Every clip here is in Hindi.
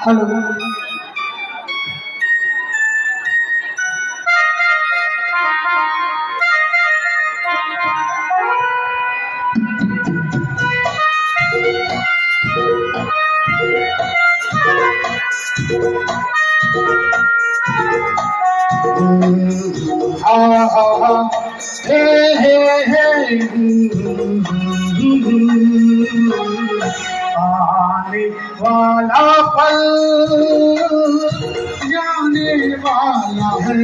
हेलो। हाँ हाँ हाँ, हे आने वाला पल जाने वाला है,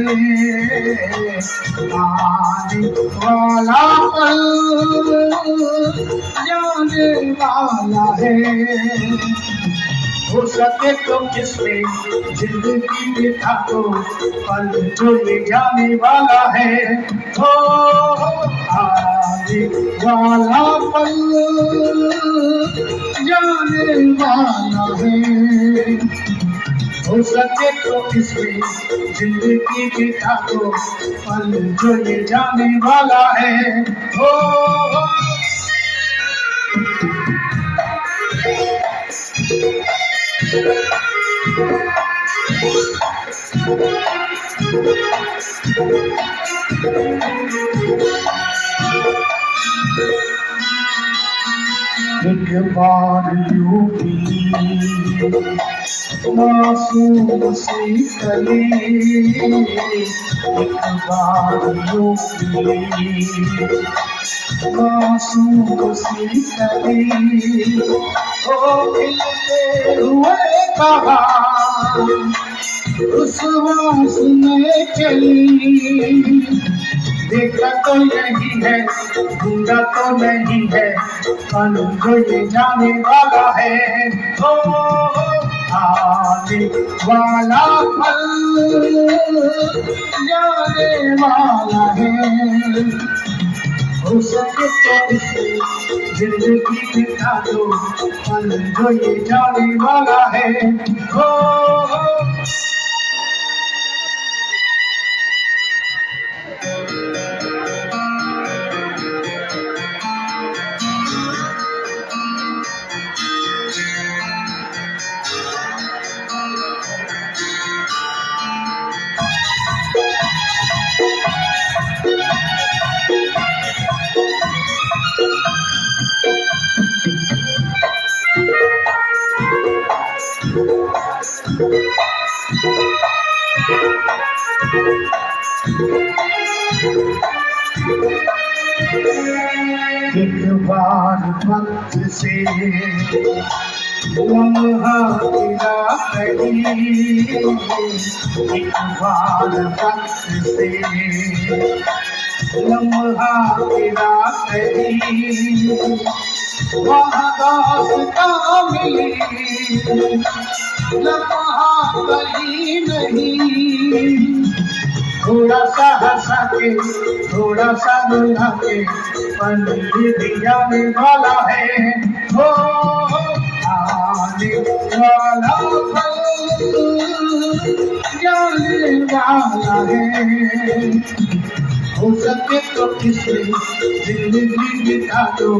आने वाला पल जाने वाला है। हो सके तो किसमें जिंदगी बिता दो, पल जो ये जाने वाला है। हो आने वाला पल जाने वाला है। हो सके तो इसमें जिंदगी बिता दो, पल जो ये जाने वाला है। हो एक बार यूं भी मासूम सी कली, एक बार यूं भी मासूम सी कली, ओ खिलते हुए कहा उस वास में चली। देखा तो यही है, ढूंढा तो नहीं है, पल जो ये जाने वाला है। ओ आने वाला पल जाने वाला है। हो सके तो इसे जिंदगी बिता दो, पल जो ये जाने वाला है। हो एक बार वक्त से लम्हा गिरा कहीं, एक बार वक्त से लम्हा गिरा कहीं, वहाँ दास्तां मिली लम्हा कहीं नहीं। थोड़ा सा हंसा के, थोड़ा सा रुला के, पल भी जाने वाला है। हो आने वाला पल जाने वाला है। हो सके तो इसमें जिंदगी बिता दो,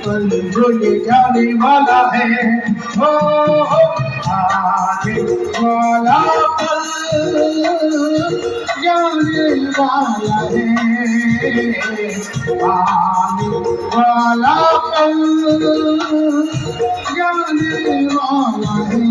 पल जो ये जाने वाला है। हो आने वाला पल जाने वाला है, आने वाला पल जाने वाला है।